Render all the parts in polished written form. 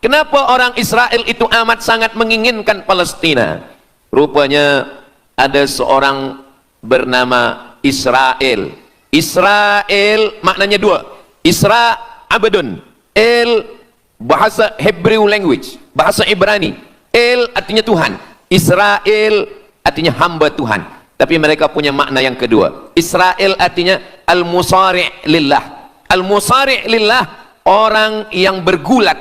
Kenapa orang Israel itu amat sangat menginginkan Palestina? Rupanya ada seorang bernama Israel. Israel maknanya dua. Isra abdun. El bahasa Hebrew language, bahasa Ibrani. El artinya Tuhan. Israel artinya hamba Tuhan. Tapi mereka punya makna yang kedua. Israel artinya al-musari' lillah. Al-musari' lillah, orang yang bergulat,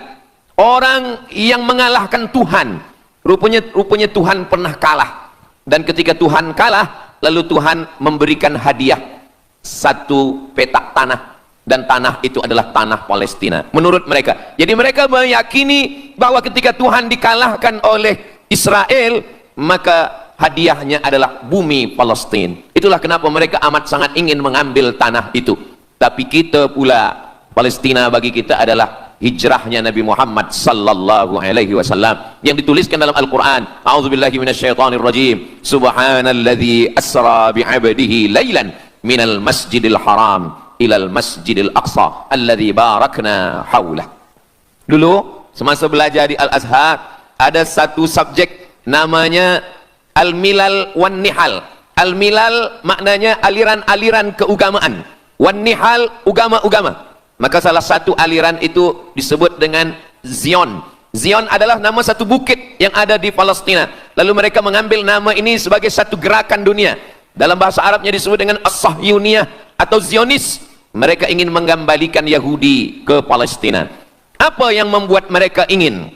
orang yang mengalahkan Tuhan. Rupanya Tuhan pernah kalah, dan ketika Tuhan kalah, lalu Tuhan memberikan hadiah satu petak tanah, dan tanah itu adalah tanah Palestina menurut mereka. Jadi mereka meyakini bahwa ketika Tuhan dikalahkan oleh Israel, maka hadiahnya adalah bumi Palestina. Itulah kenapa mereka amat sangat ingin mengambil tanah itu. Tapi kita pula, Palestina bagi kita adalah hijrahnya Nabi Muhammad sallallahu alaihi wasallam yang dituliskan dalam Al-Quran. A'udzubillahi minasyaitonirrajim. Subhanalladzi asra bi'abdihi lailan minal masjidil haram ilal masjidil aqsa alladzi barakna haulah. Dulu semasa belajar di Al-Azhar, ada satu subjek namanya Al-Milal wan Nihal. Al-Milal maknanya aliran-aliran keagamaan, wan Nihal agama-agama. Maka salah satu aliran itu disebut dengan Zion. Zion adalah nama satu bukit yang ada di Palestina. Lalu mereka mengambil nama ini sebagai satu gerakan dunia. Dalam bahasa Arabnya disebut dengan As-Sahyuniyah atau Zionis. Mereka ingin mengembalikan Yahudi ke Palestina. Apa yang membuat mereka ingin?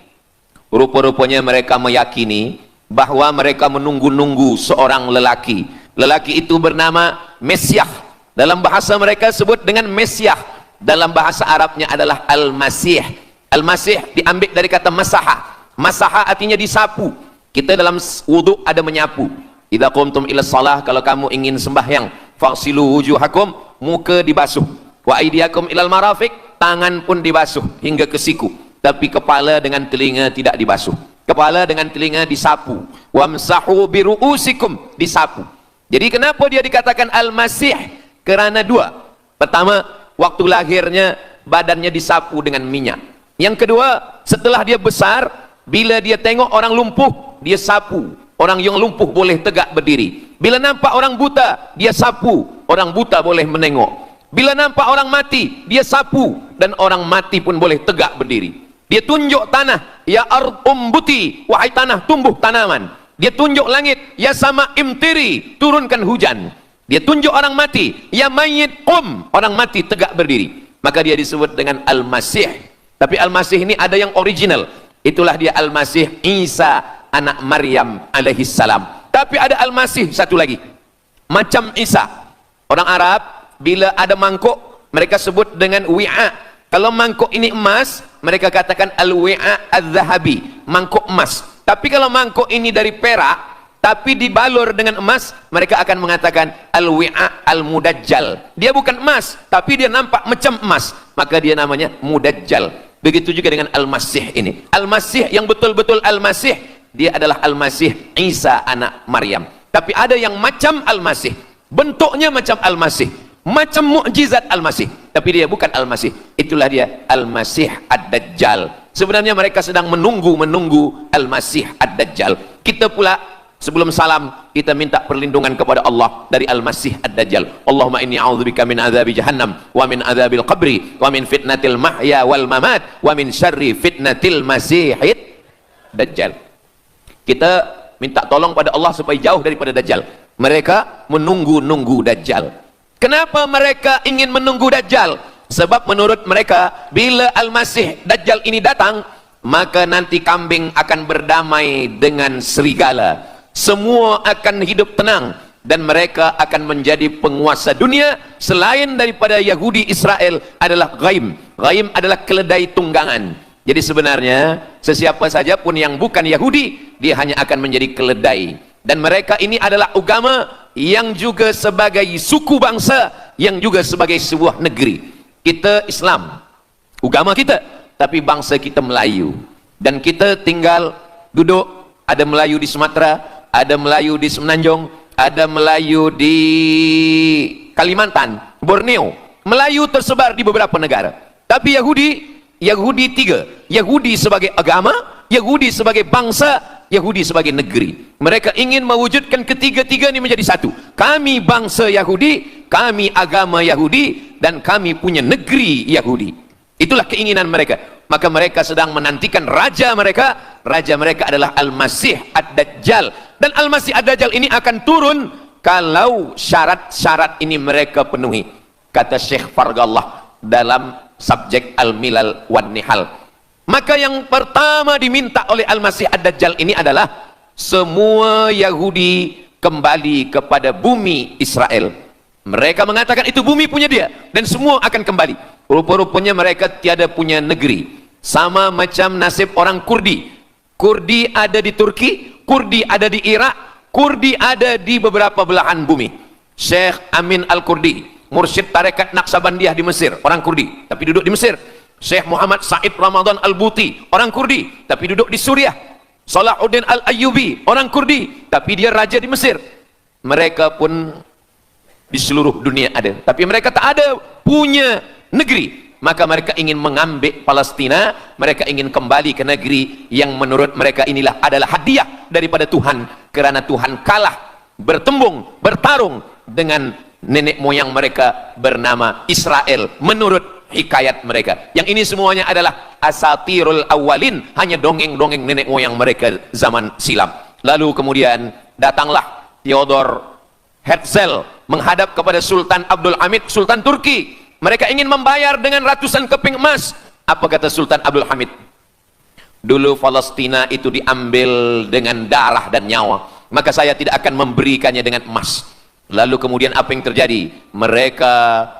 Rupa-rupanya mereka meyakini bahwa mereka menunggu-nunggu seorang lelaki. Lelaki itu bernama Mesiah. Dalam bahasa mereka sebut dengan Mesiah. Dalam bahasa Arabnya adalah Al-Masih. Al-Masih diambil dari kata masaha. Masaha artinya disapu. Kita dalam wudhu ada menyapu. Idza qumtum ila shalah, kalau kamu ingin sembahyang, faghsilu wujuhakum, muka dibasuh. Wa aydiyakum ilal marafiq, tangan pun dibasuh hingga ke siku. Tapi kepala dengan telinga tidak dibasuh. Kepala dengan telinga disapu. Wamsahu biru'usikum, disapu. Jadi kenapa dia dikatakan Al-Masih? Kerana dua. Pertama, waktu lahirnya badannya disapu dengan minyak. Yang kedua, setelah dia besar, bila dia tengok orang lumpuh, dia sapu. Orang yang lumpuh boleh tegak berdiri. Bila nampak orang buta, dia sapu. Orang buta boleh menengok. Bila nampak orang mati, dia sapu. Dan orang mati pun boleh tegak berdiri. Dia tunjuk tanah, ya ard umbuti, wahai tanah tumbuh tanaman. Dia tunjuk langit, ya sama imtiri, turunkan hujan. Dia tunjuk orang mati, ya mayyit qum, orang mati tegak berdiri. Maka dia disebut dengan Al-Masih. Tapi Al-Masih ini ada yang original. Itulah dia Al-Masih Isa anak Maryam alaihi salam. Tapi ada Al-Masih satu lagi, macam Isa. Orang Arab bila ada mangkuk, mereka sebut dengan wi'a. Kalau mangkuk ini emas, mereka katakan al-wi'a az-zahabi, mangkuk emas. Tapi kalau mangkuk ini dari perak tapi dibalur dengan emas, mereka akan mengatakan al-wi'a al-mudajjal. Dia bukan emas, tapi dia nampak macam emas, maka dia namanya mudajjal. Begitu juga dengan Al-Masih ini. Al-Masih yang betul-betul Al-Masih, dia adalah Al-Masih Isa anak Maryam. Tapi ada yang macam Al-Masih, bentuknya macam Al-Masih, macam mukjizat Al-Masih, tapi dia bukan Al-Masih. Itulah dia Al-Masih Ad-Dajjal. Sebenarnya mereka sedang menunggu Al-Masih Ad-Dajjal. Kita pula sebelum salam, kita minta perlindungan kepada Allah dari Al-Masih Ad-Dajjal. Allahumma inni a'udzubika min azabi jahannam, wa min azabil qabri, wa min fitnatil mahya wal mamat, wa min syarri fitnatil masihid Dajjal. Kita minta tolong pada Allah supaya jauh daripada Dajjal. Mereka menunggu-nunggu Dajjal. Kenapa mereka ingin menunggu Dajjal? Sebab menurut mereka, bila Al-Masih Dajjal ini datang, maka nanti kambing akan berdamai dengan serigala. Semua akan hidup tenang, dan mereka akan menjadi penguasa dunia. Selain daripada Yahudi Israel adalah ghaim. Ghaim adalah keledai tunggangan. Jadi sebenarnya sesiapa saja pun yang bukan Yahudi, dia hanya akan menjadi keledai. Dan mereka ini adalah agama yang juga sebagai suku bangsa, yang juga sebagai sebuah negeri. Kita Islam, agama kita, tapi bangsa kita Melayu. Dan kita tinggal duduk, ada Melayu di Sumatera, ada Melayu di Semenanjung, ada Melayu di Kalimantan, Borneo. Melayu tersebar di beberapa negara. Tapi Yahudi Yahudi tiga. Yahudi sebagai agama, Yahudi sebagai bangsa, Yahudi sebagai negeri. Mereka ingin mewujudkan ketiga-tiga ini menjadi satu. Kami bangsa Yahudi, kami agama Yahudi, dan kami punya negeri Yahudi. Itulah keinginan mereka. Maka mereka sedang menantikan raja mereka. Raja mereka adalah Al-Masih Ad-Dajjal. Dan Al-Masih Ad-Dajjal ini akan turun kalau syarat-syarat ini mereka penuhi. Kata Syekh Fargallah dalam subjek Al-Milal wan Nihal. Maka yang pertama diminta oleh Al-Masih Ad-Dajjal ini adalah semua Yahudi kembali kepada bumi Israel. Mereka mengatakan itu bumi punya dia dan semua akan kembali. Rupa-rupanya mereka tiada punya negeri. Sama macam nasib orang Kurdi. Kurdi ada di Turki, Kurdi ada di Irak, Kurdi ada di beberapa belahan bumi. Syekh Amin Al-Kurdi, mursyid tarekat Naqsabandiyah di Mesir, orang Kurdi tapi duduk di Mesir. Syekh Muhammad Said Ramadan Al-Buti, orang Kurdi tapi duduk di Suriah. Salahuddin Al-Ayyubi, orang Kurdi tapi dia raja di Mesir. Mereka pun di seluruh dunia ada, tapi mereka tak ada punya negeri. Maka mereka ingin mengambil Palestina, mereka ingin kembali ke negeri yang menurut mereka inilah adalah hadiah daripada Tuhan, kerana Tuhan kalah bertembung, bertarung dengan nenek moyang mereka bernama Israel menurut hikayat mereka. Yang ini semuanya adalah asatirul awalin, hanya dongeng-dongeng nenek moyang mereka zaman silam. Lalu kemudian datanglah Theodor Herzl menghadap kepada Sultan Abdul Hamid, Sultan Turki. Mereka ingin membayar dengan ratusan keping emas. Apa kata Sultan Abdul Hamid? Dulu Palestina itu diambil dengan darah dan nyawa, maka saya tidak akan memberikannya dengan emas. Lalu kemudian apa yang terjadi? Mereka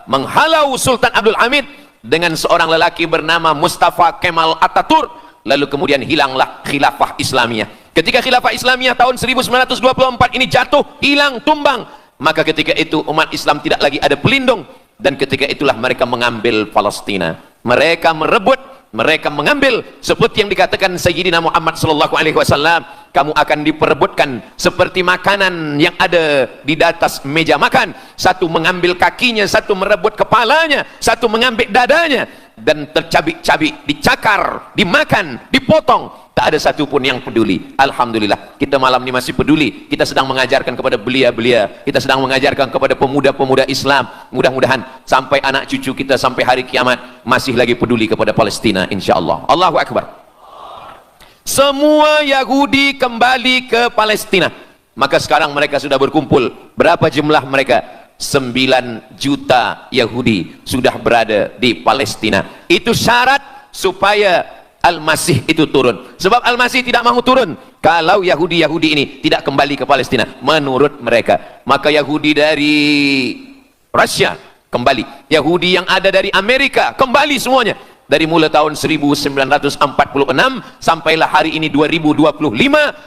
menghalau Sultan Abdul Hamid dengan seorang lelaki bernama Mustafa Kemal Ataturk. Lalu kemudian hilanglah khilafah Islamiyah. Ketika khilafah Islamiyah tahun 1924 ini jatuh, hilang, tumbang, maka ketika itu umat Islam tidak lagi ada pelindung. Dan ketika itulah mereka mengambil Palestina. Mereka merebut, mereka mengambil, seperti yang dikatakan Sayyidina Muhammad sallallahu alaihi wasallam, kamu akan diperebutkan seperti makanan yang ada di atas meja makan. Satu mengambil kakinya, satu merebut kepalanya, satu mengambil dadanya, dan tercabik-cabik, dicakar, dimakan, dipotong. Tak ada satu pun yang peduli. Alhamdulillah, kita malam ini masih peduli. Kita sedang mengajarkan kepada belia-belia, kita sedang mengajarkan kepada pemuda-pemuda Islam. Mudah-mudahan sampai anak cucu kita sampai hari kiamat masih lagi peduli kepada Palestina, insyaAllah. Allahu Akbar. Semua Yahudi kembali ke Palestina. Maka sekarang mereka sudah berkumpul. Berapa jumlah mereka? 9 juta Yahudi sudah berada di Palestina. Itu syarat supaya Al-Masih itu turun. Sebab Al-Masih tidak mahu turun kalau Yahudi-Yahudi ini tidak kembali ke Palestina menurut mereka. Maka Yahudi dari Rusia kembali, Yahudi yang ada dari Amerika kembali semuanya. Dari mulai tahun 1946 sampailah hari ini 2025,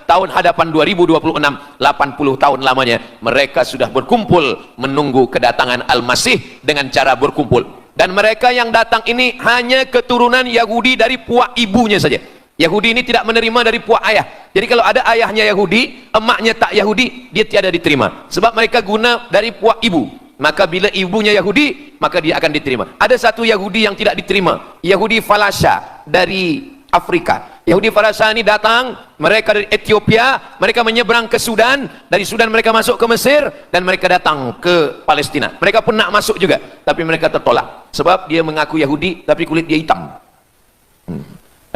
tahun hadapan 2026, 80 tahun lamanya mereka sudah berkumpul menunggu kedatangan Al-Masih dengan cara berkumpul. Dan mereka yang datang ini hanya keturunan Yahudi dari puak ibunya saja. Yahudi ini tidak menerima dari puak ayah. Jadi kalau ada ayahnya Yahudi, emaknya tak Yahudi, dia tiada diterima. Sebab mereka guna dari puak ibu. Maka bila ibunya Yahudi, maka dia akan diterima. Ada satu Yahudi yang tidak diterima, Yahudi Falasha dari Afrika. Yahudi Falasha ini datang, mereka dari Ethiopia, mereka menyeberang ke Sudan, dari Sudan mereka masuk ke Mesir, dan mereka datang ke Palestina. Mereka pun nak masuk juga, tapi mereka tertolak. Sebab dia mengaku Yahudi, tapi kulit dia hitam.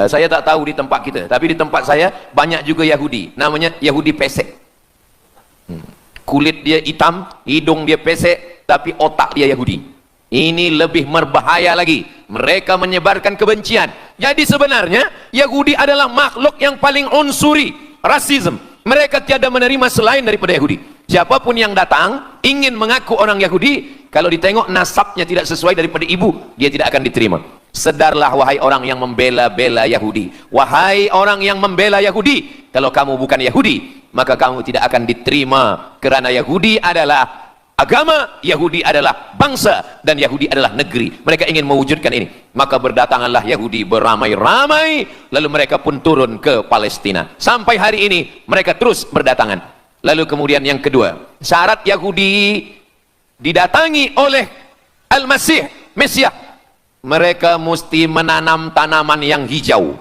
Saya tak tahu di tempat kita, tapi di tempat saya banyak juga Yahudi, namanya Yahudi pesek. Kulit dia hitam, hidung dia pesek, tapi otak dia Yahudi. Ini lebih berbahaya lagi. Mereka menyebarkan kebencian. Jadi sebenarnya Yahudi adalah makhluk yang paling unsuri, rasisme. Mereka tiada menerima selain daripada Yahudi. Siapapun yang datang ingin mengaku orang Yahudi, kalau ditengok nasabnya tidak sesuai daripada ibu, dia tidak akan diterima. Sedarlah wahai orang yang membela-bela Yahudi. Wahai orang yang membela Yahudi, kalau kamu bukan Yahudi, maka kamu tidak akan diterima, kerana Yahudi adalah agama, Yahudi adalah bangsa, dan Yahudi adalah negeri. Mereka ingin mewujudkan ini. Maka berdatanganlah Yahudi beramai-ramai, lalu mereka pun turun ke Palestina. Sampai hari ini mereka terus berdatangan. Lalu kemudian yang kedua, syarat Yahudi didatangi oleh Al-Masih, Mesias. mereka mesti menanam tanaman yang hijau.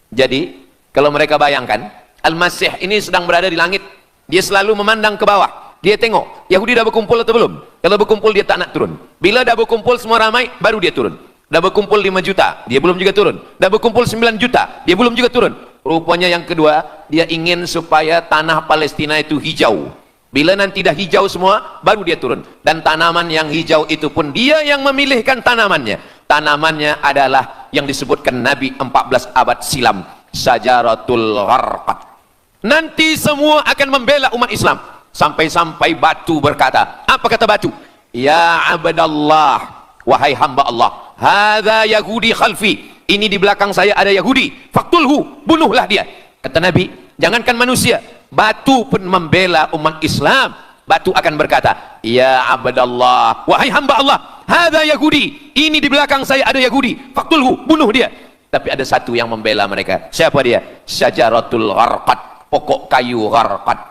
Jadi kalau mereka bayangkan Al-Masih ini sedang berada di langit, dia selalu memandang ke bawah, dia tengok Yahudi dah berkumpul atau belum. Kalau berkumpul dia tak nak turun. Bila dah berkumpul semua ramai, baru dia turun. Dah berkumpul 5 juta, dia belum juga turun. Dah berkumpul 9 juta, dia belum juga turun. Rupanya yang kedua, dia ingin supaya tanah Palestina itu hijau. Bila nanti dah hijau semua, baru dia turun. Dan tanaman yang hijau itu pun dia yang memilihkan tanamannya. Tanamannya adalah yang disebutkan Nabi 14 abad silam, Syajaratul Gharqad. Nanti semua akan membela umat Islam. Sampai-sampai batu berkata, apa kata batu? Ya abdallah, wahai hamba Allah, hadza Yahudi khalfi, ini di belakang saya ada Yahudi, faktulhu, bunuhlah dia. Kata Nabi, jangankan manusia, batu pun membela umat Islam. Batu akan berkata, ya abdallah, wahai hamba Allah, hadza Yahudi, ini di belakang saya ada Yahudi, faktulhu, bunuh dia. Tapi ada satu yang membela mereka. Siapa dia? Syajaratul Gharqad, pokok kayu Gharqad.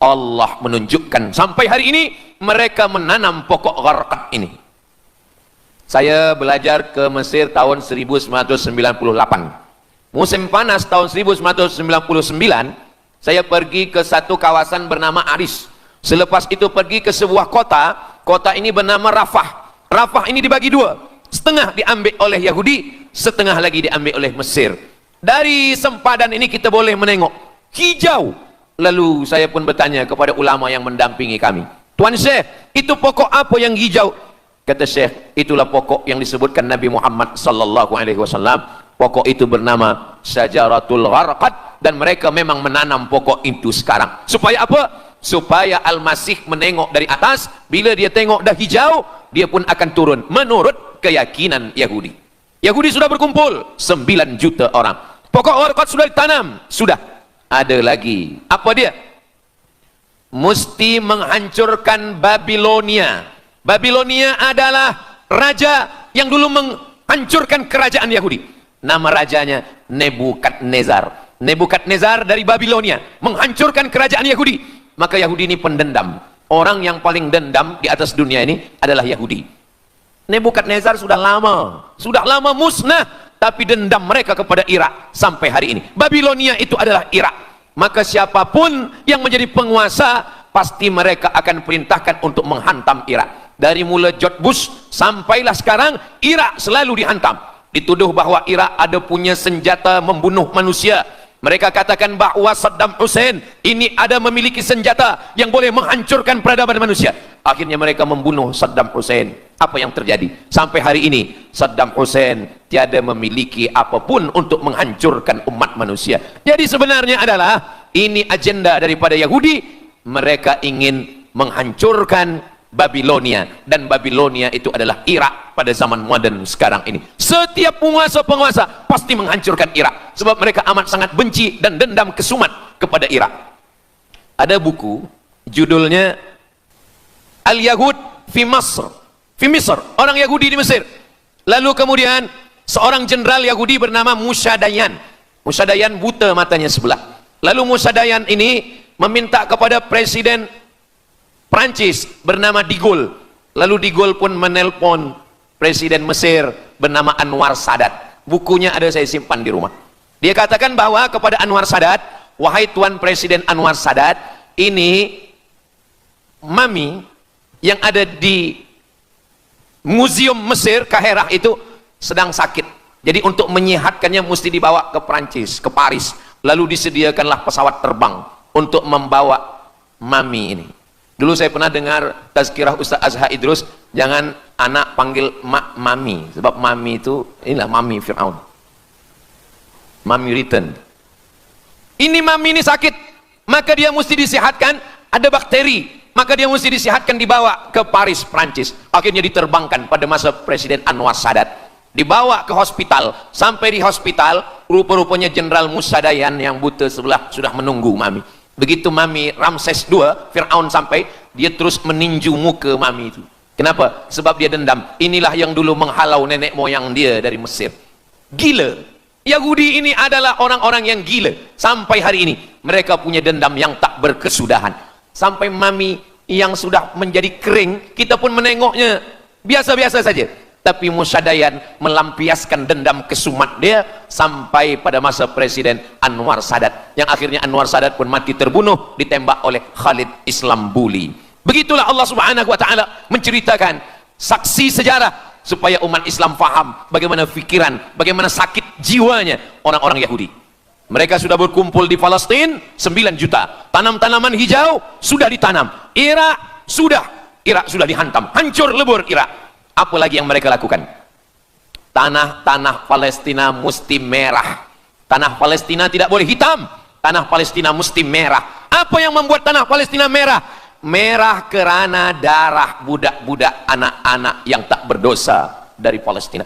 Allah menunjukkan sampai hari ini mereka menanam pokok Gharqad ini. Saya belajar ke Mesir tahun 1998. Musim panas tahun 1999, saya pergi ke satu kawasan bernama Aris. Selepas itu pergi ke sebuah kota, kota ini bernama Rafah. Rafah ini dibagi dua, setengah diambil oleh Yahudi, setengah lagi diambil oleh Mesir. Dari sempadan ini kita boleh menengok hijau. Lalu saya pun bertanya kepada ulama yang mendampingi kami, Tuan Syekh, itu pokok apa yang hijau? Kata Syekh, itulah pokok yang disebutkan Nabi Muhammad sallallahu alaihi wasallam. Pokok itu bernama Syajaratul Gharqad, dan mereka memang menanam pokok itu sekarang. Supaya apa? Supaya Al-Masih menengok dari atas, bila dia tengok dah hijau, dia pun akan turun menurut keyakinan Yahudi. Yahudi sudah berkumpul 9 juta orang. Pokok Gharqad sudah ditanam, sudah. Ada lagi, apa dia? Mesti menghancurkan Babilonia. Babilonia adalah raja yang dulu menghancurkan kerajaan Yahudi. Nama rajanya Nebukadnezar. Nebukadnezar dari Babilonia menghancurkan kerajaan Yahudi. Maka Yahudi ini pendendam. Orang yang paling dendam di atas dunia ini adalah Yahudi. Nebukadnezar sudah lama musnah, tapi dendam mereka kepada Irak sampai hari ini. Babilonia itu adalah Irak. Maka siapapun yang menjadi penguasa, pasti mereka akan perintahkan untuk menghantam Irak. Dari mula George Bush sampailah sekarang, Irak selalu dihantam. Dituduh bahwa Irak ada punya senjata membunuh manusia. Mereka katakan bahwa Saddam Hussein ini ada memiliki senjata yang boleh menghancurkan peradaban manusia. Akhirnya mereka membunuh Saddam Hussein. Apa yang terjadi? Sampai hari ini Saddam Hussein tiada memiliki apapun untuk menghancurkan umat manusia. Jadi sebenarnya adalah ini agenda daripada Yahudi. Mereka ingin menghancurkan Babilonia, dan Babilonia itu adalah Irak pada zaman modern sekarang ini. Setiap penguasa-penguasa pasti menghancurkan Irak, sebab mereka amat sangat benci dan dendam kesumat kepada Irak. Ada buku judulnya Al-Yahud fi Masr, orang Yahudi di Mesir. Lalu kemudian seorang jenderal Yahudi bernama Musa Dayan. Musa Dayan buta matanya sebelah. Lalu Musa Dayan ini meminta kepada Presiden Prancis bernama De Gaulle. Lalu De Gaulle pun menelpon Presiden Mesir bernama Anwar Sadat. Bukunya ada, saya simpan di rumah. Dia katakan bahwa kepada Anwar Sadat, wahai Tuan Presiden Anwar Sadat, ini mami yang ada di Museum Mesir Kaherah itu sedang sakit. Jadi untuk menyehatkannya mesti dibawa ke Prancis, ke Paris. Lalu disediakanlah pesawat terbang untuk membawa mami ini. Dulu saya pernah dengar tazkirah Ustaz Azhar Idrus, jangan anak panggil mak mami, sebab mami itu inilah mami Fir'aun, mami return. Ini mami ini sakit, maka dia mesti disihatkan, ada bakteri, maka dia mesti disihatkan, dibawa ke Paris, Prancis. Akhirnya diterbangkan pada masa Presiden Anwar Sadat, dibawa ke hospital. Sampai di hospital, rupa-rupanya Jenderal Musa Dayan yang buta sebelah sudah menunggu mami. Begitu mami Ramses II, Fir'aun sampai, dia terus meninju muka mami itu. Kenapa? Sebab dia dendam. Inilah yang dulu menghalau nenek moyang dia dari Mesir. Gila. Yahudi ini adalah orang-orang yang gila. Sampai hari ini mereka punya dendam yang tak berkesudahan. Sampai mami yang sudah menjadi kering, kita pun menengoknya biasa-biasa saja. Tapi Musa Dayan melampiaskan dendam kesumat dia sampai pada masa Presiden Anwar Sadat, yang akhirnya Anwar Sadat pun mati terbunuh ditembak oleh Khalid Islambuli. Begitulah Allah Subhanahu wa taala menceritakan saksi sejarah supaya umat Islam faham bagaimana pikiran, bagaimana sakit jiwanya orang-orang Yahudi. Mereka sudah berkumpul di Palestina 9 juta. Tanam-tanaman hijau sudah ditanam. Irak sudah dihantam, hancur lebur Irak. Apa lagi yang mereka lakukan? Tanah Palestina mesti merah. Tanah Palestina tidak boleh hitam. Tanah Palestina mesti merah. Apa yang membuat tanah Palestina merah? Merah karena darah budak-budak, anak-anak yang tak berdosa dari Palestina.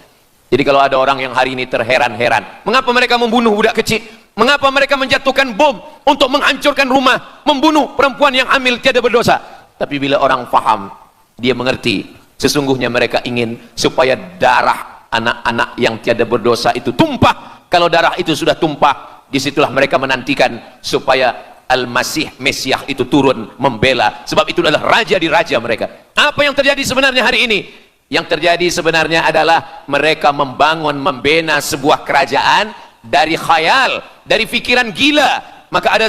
Jadi kalau ada orang yang hari ini terheran-heran, mengapa mereka membunuh budak kecil? Mengapa mereka menjatuhkan bom untuk menghancurkan rumah, membunuh perempuan yang hamil tiada berdosa? Tapi bila orang faham, dia mengerti. Sesungguhnya mereka ingin supaya darah anak-anak yang tiada berdosa itu tumpah. Kalau darah itu sudah tumpah, disitulah mereka menantikan supaya Al-Masih Mesiah itu turun membela. Sebab itu adalah raja di raja mereka. Apa yang terjadi sebenarnya hari ini? Yang terjadi sebenarnya adalah mereka membangun, membina sebuah kerajaan dari khayal, dari pikiran gila. Maka ada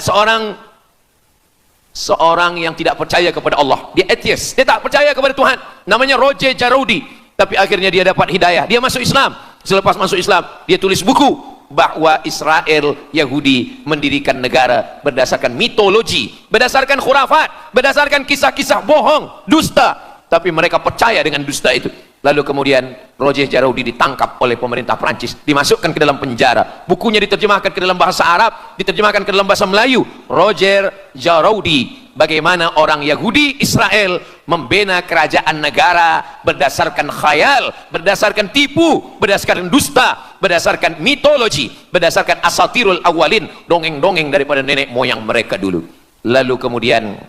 seorang yang tidak percaya kepada Allah, dia atheist, dia tak percaya kepada Tuhan, namanya Roger Jarudi. Tapi akhirnya dia dapat hidayah, dia masuk Islam. Selepas masuk Islam, dia tulis buku bahwa Israel Yahudi mendirikan negara berdasarkan mitologi, berdasarkan khurafat, berdasarkan kisah-kisah bohong, dusta. Tapi mereka percaya dengan dusta itu. Lalu kemudian Roger Jarudi ditangkap oleh pemerintah Prancis, dimasukkan ke dalam penjara. Bukunya diterjemahkan ke dalam bahasa Arab, diterjemahkan ke dalam bahasa Melayu. Roger Jarudi, bagaimana orang Yahudi Israel membina kerajaan negara berdasarkan khayal, berdasarkan tipu, berdasarkan dusta, berdasarkan mitologi, berdasarkan asatirul awalin, dongeng-dongeng daripada nenek moyang mereka dulu. Lalu kemudian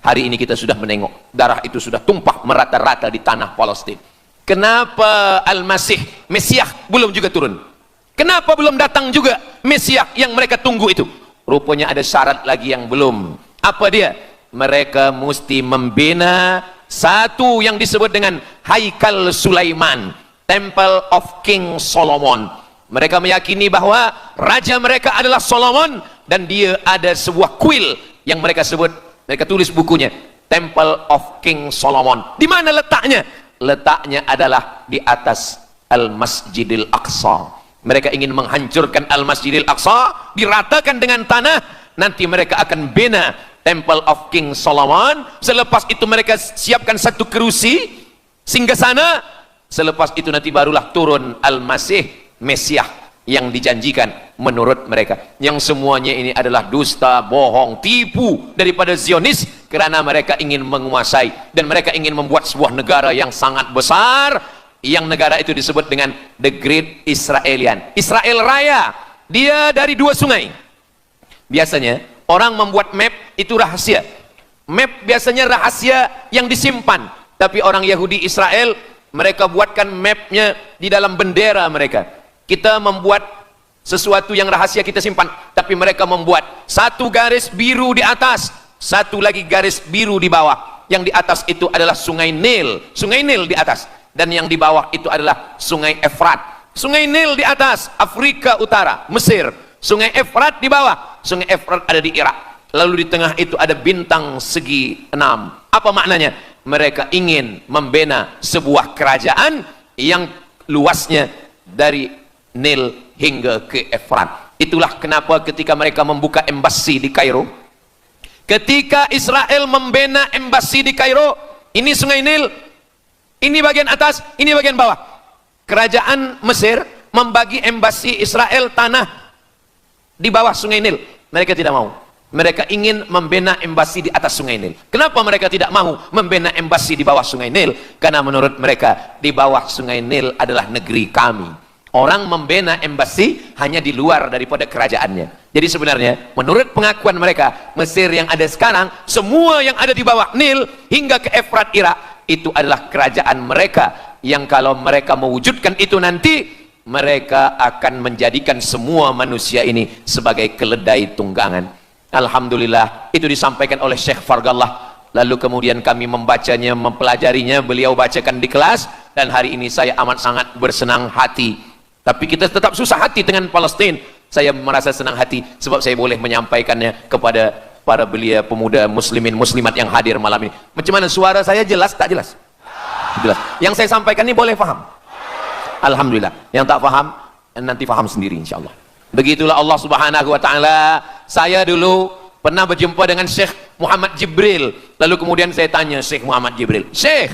hari ini kita sudah menengok darah itu sudah tumpah merata-rata di tanah Palestina. Kenapa Al-Masih Mesiah belum juga turun? Kenapa belum datang juga Mesiah yang mereka tunggu itu? Rupanya ada syarat lagi yang belum. Apa dia? Mereka mesti membina satu yang disebut dengan Haikal Sulaiman, Temple of King Solomon. Mereka meyakini bahwa raja mereka adalah Solomon, dan dia ada sebuah kuil yang mereka sebut, mereka tulis bukunya Temple of King Solomon. Di mana letaknya? Letaknya adalah di atas Al-Masjidil Aqsa. Mereka ingin menghancurkan Al-Masjidil Aqsa, diratakan dengan tanah. Nanti mereka akan bina Temple of King Solomon. Selepas itu mereka siapkan satu kerusi singgasana. Selepas itu nanti barulah turun Al-Masih Mesiah yang dijanjikan menurut mereka. Yang semuanya ini adalah dusta, bohong, tipu daripada Zionis, kerana mereka ingin menguasai dan mereka ingin membuat sebuah negara yang sangat besar, yang negara itu disebut dengan The Great Israelian, Israel Raya. Dia dari 2 sungai. Biasanya orang membuat map itu rahasia. Map biasanya rahasia yang disimpan, tapi orang Yahudi Israel mereka buatkan mapnya di dalam bendera mereka. Kita membuat sesuatu yang rahasia kita simpan, tapi mereka membuat satu garis biru di atas, satu lagi garis biru di bawah. Yang di atas itu adalah sungai Nil di atas, dan yang di bawah itu adalah sungai Efrat. Sungai Nil di atas Afrika Utara, Mesir. Sungai Efrat di bawah, sungai Efrat ada di Irak. Lalu di tengah itu ada bintang segi 6. Apa maknanya? Mereka ingin membina sebuah kerajaan yang luasnya dari Nil hingga ke Efrat. Itulah kenapa ketika mereka membuka embasi di Kairo, ketika Israel membina embasi di Kairo, ini sungai Nil, ini bagian atas, ini bagian bawah. Kerajaan Mesir membagi embasi Israel tanah di bawah sungai Nil. Mereka tidak mau. Mereka ingin membina embasi di atas sungai Nil. Kenapa mereka tidak mau membina embasi di bawah sungai Nil? Karena menurut mereka di bawah sungai Nil adalah negeri kami. Orang membina embasi hanya di luar daripada kerajaannya. Jadi sebenarnya menurut pengakuan mereka, Mesir yang ada sekarang, semua yang ada di bawah Nil hingga ke Efrat Irak, itu adalah kerajaan mereka, yang kalau mereka mewujudkan itu nanti, mereka akan menjadikan semua manusia ini sebagai keledai tunggangan. Alhamdulillah, itu disampaikan oleh Syekh Fargallah. Lalu kemudian kami membacanya, mempelajarinya, beliau bacakan di kelas, Dan hari ini saya amat sangat bersenang hati. Tapi kita tetap susah hati dengan Palestin. Saya merasa senang hati sebab saya boleh menyampaikannya kepada para belia pemuda muslimin muslimat yang hadir malam ini. Macam mana suara saya, jelas tak jelas? Jelas. Yang saya sampaikan ini boleh faham? Alhamdulillah. Yang tak faham nanti faham sendiri insyaallah. Begitulah Allah Subhanahu wa taala. Saya dulu pernah berjumpa dengan Syekh Muhammad Jibril. Lalu kemudian saya tanya Syekh Muhammad Jibril, "Syekh,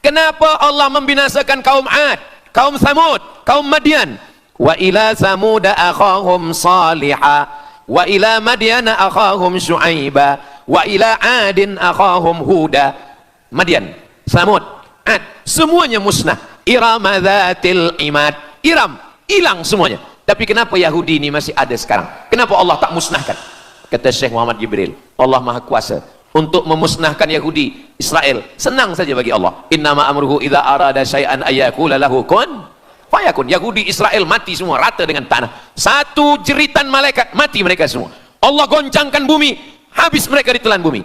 kenapa Allah membinasakan kaum Ad, kaum Samud, kaum Madian? Wa ila Samud akhahum Salihah, wa ila Madian akhahum Syuaiba, wa ila Adin akhahum Huda." Madian, Samud, Ad, semuanya musnah. Iram dzatil imad. Iram, hilang semuanya. Tapi kenapa Yahudi ini masih ada sekarang? Kenapa Allah tak musnahkan? Kata Syekh Muhammad Jibril, Allah Maha Kuasa untuk memusnahkan Yahudi, Israel. Senang saja bagi Allah. Innama amruhu idza arada syai'an ayyakula lahu kun fayakun. Yahudi Israel mati semua rata dengan tanah. Satu jeritan malaikat mati mereka semua. Allah goncangkan bumi, habis mereka ditelan bumi.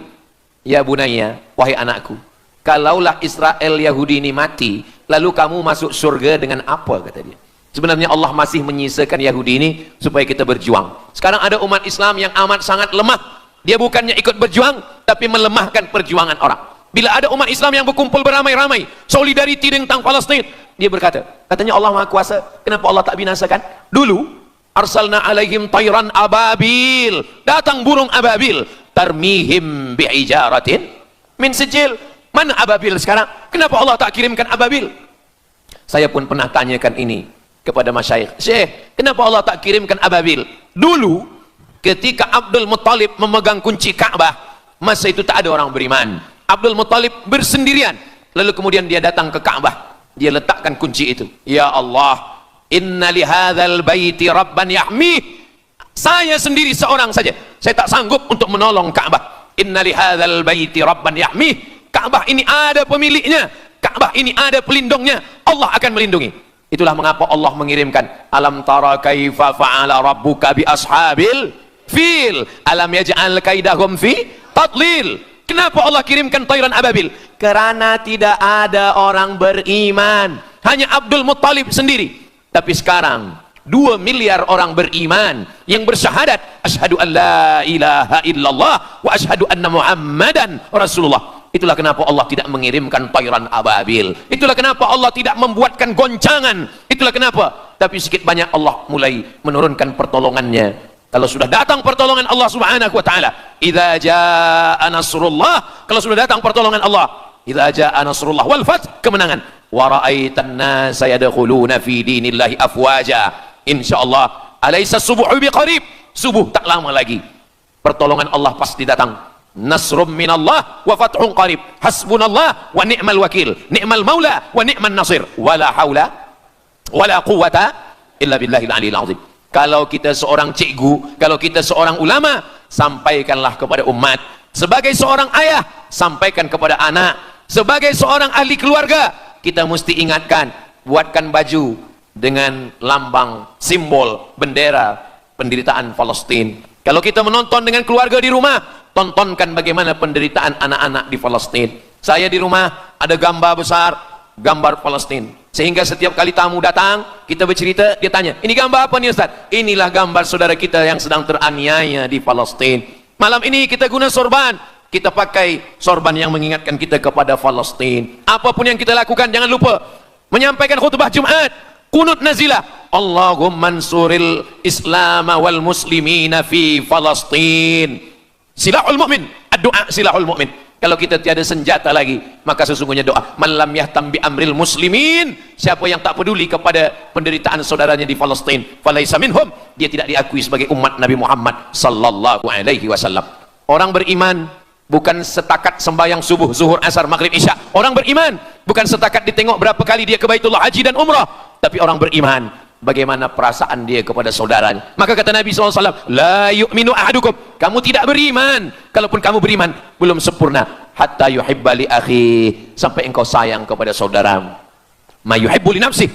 Ya bunayya, wahai anakku, kalaulah Israel Yahudi ini mati, lalu kamu masuk surga dengan apa, kata dia. Sebenarnya Allah masih menyisakan Yahudi ini supaya kita berjuang. Sekarang ada umat Islam yang amat sangat lemah. Dia bukannya ikut berjuang, tapi melemahkan perjuangan orang. Bila ada umat Islam yang berkumpul beramai-ramai, solidariti tentang Palestin, dia berkata, katanya Allah Maha Kuasa, kenapa Allah tak binasakan? Dulu, arsalna alaihim tayran ababil, datang burung ababil, tarmihim bi'ijaratin min sijil. Mana ababil sekarang? Kenapa Allah tak kirimkan ababil? Saya pun pernah tanyakan ini kepada masyayikh, Syekh, kenapa Allah tak kirimkan ababil? Dulu ketika Abdul Muttalib memegang kunci Ka'bah, masa itu tak ada orang beriman. Abdul Muttalib bersendirian, lalu kemudian dia datang ke Ka'bah, dia letakkan kunci itu. Ya Allah, inna lihadzal baiti rabban yahmih. Saya sendiri seorang saja, saya tak sanggup untuk menolong Ka'bah. Inna lihadzal baiti rabban yahmih. Ka'bah ini ada pemiliknya, Ka'bah ini ada pelindungnya, Allah akan melindungi. Itulah mengapa Allah mengirimkan alam tara kaifa fa'ala rabbuka bi ashabil fil alam yaj'al kaidahum fi tadlil. Kenapa Allah kirimkan tayran ababil? Karena tidak ada orang beriman, hanya Abdul Muttalib sendiri. Tapi sekarang 2 miliar orang beriman yang bersyahadat asyhadu an la ilaha illallah wa asyhadu anna muhammadan rasulullah. Itulah kenapa Allah tidak mengirimkan tayran ababil. Itulah kenapa Allah tidak membuatkan goncangan. Itulah kenapa. Tapi sedikit banyak Allah mulai menurunkan pertolongannya. Kalau sudah datang pertolongan Allah Subhanahu wa taala, idza jaa nasrullah, kalau sudah datang pertolongan Allah, idza jaa nasrullah wal fath, kemenangan. Wa ra'aitan nasa yadkhuluna fi dinillahi afwaja. Insyaallah, alaysa subuhu biqarib. Subuh tak lama lagi. Pertolongan Allah pasti datang. Nasrum minallah wa fathun qarib. Hasbunallah wa ni'mal wakil. Ni'mal maula wa ni'man nasir. Wala haula wala quwata illa billahil aliyil azim. Kalau kita seorang cikgu, kalau kita seorang ulama, sampaikanlah kepada umat. Sebagai seorang ayah, sampaikan kepada anak. Sebagai seorang ahli keluarga, kita mesti ingatkan, buatkan baju dengan lambang, simbol, bendera penderitaan Palestin. Kalau kita menonton dengan keluarga di rumah, tontonkan bagaimana penderitaan anak-anak di Palestin. Saya di rumah ada gambar besar, gambar Palestin. Sehingga setiap kali tamu datang, kita bercerita, dia tanya, ini gambar apa nih Ustaz? Inilah gambar saudara kita yang sedang teraniaya di Palestin. Malam ini kita guna sorban, kita pakai sorban yang mengingatkan kita kepada Palestin. Apapun yang kita lakukan, jangan lupa menyampaikan khutbah Jumat, kunut nazilah, Allahumma ansuril Islam wal muslimina fi Palestin. Silahul mu'min, ad-du'a silahul mu'min. Kalau kita tiada senjata lagi, maka sesungguhnya doa. Man lam yahtam bi amril muslimin, siapa yang tak peduli kepada penderitaan saudaranya di Palestin, falaisa minhum, dia tidak diakui sebagai umat Nabi Muhammad sallallahu alaihi wasallam. Orang beriman bukan setakat sembahyang subuh, zuhur, asar, maghrib, isya. Orang beriman bukan setakat ditengok berapa kali dia ke Baitullah haji dan umrah, tapi orang beriman bagaimana perasaan dia kepada saudaranya. Maka kata Nabi SAW, la yu'minu ahadukum, kamu tidak beriman, kalaupun kamu beriman belum sempurna, hatta yuhibba li akhi, sampai engkau sayang kepada saudaramu. Ma yuhibbu li nafsih,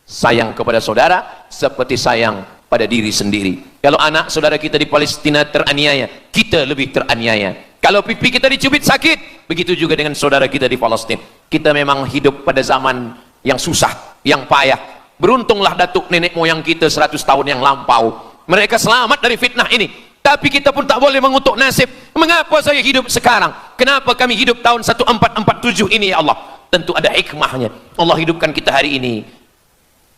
sayang kepada saudara seperti sayang pada diri sendiri. Kalau anak saudara kita di Palestina teraniaya, kita lebih teraniaya. Kalau pipi kita dicubit sakit, begitu juga dengan saudara kita di Palestina. Kita memang hidup pada zaman yang susah, yang payah. Beruntunglah datuk nenek moyang kita 100 tahun yang lampau, mereka selamat dari fitnah ini. Tapi kita pun tak boleh mengutuk nasib. Mengapa saya hidup sekarang? Kenapa kami hidup tahun 1447 ini ya Allah? Tentu ada hikmahnya. Allah hidupkan kita hari ini.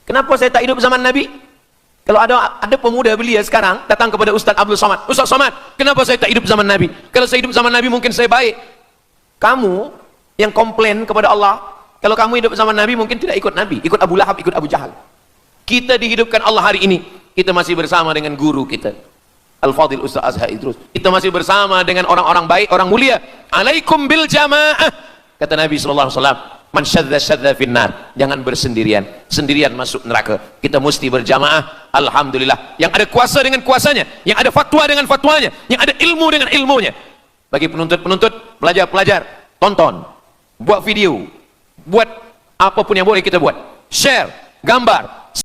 Kenapa saya tak hidup zaman Nabi? Kalau ada pemuda belia sekarang datang kepada Ustaz Abdul Somad, Ustaz Somad, kenapa saya tak hidup zaman Nabi? Kalau saya hidup zaman Nabi mungkin saya baik. Kamu yang komplain kepada Allah, kalau kamu hidup zaman Nabi mungkin tidak ikut Nabi, ikut Abu Lahab, ikut Abu Jahal. Kita dihidupkan Allah hari ini, kita masih bersama dengan guru kita Al-Fadhil Ustaz Azhar Idrus, kita masih bersama dengan orang-orang baik, orang mulia. Alaikum bil jamaah, kata Nabi SAW, man syadza syadza finnar, jangan bersendirian, sendirian masuk neraka. Kita mesti berjamaah. Alhamdulillah, yang ada kuasa dengan kuasanya, yang ada fatwa dengan fatwanya, yang ada ilmu dengan ilmunya. Bagi penuntut-penuntut, pelajar-pelajar, tonton, buat video, buat apapun yang boleh kita buat, share, gambar,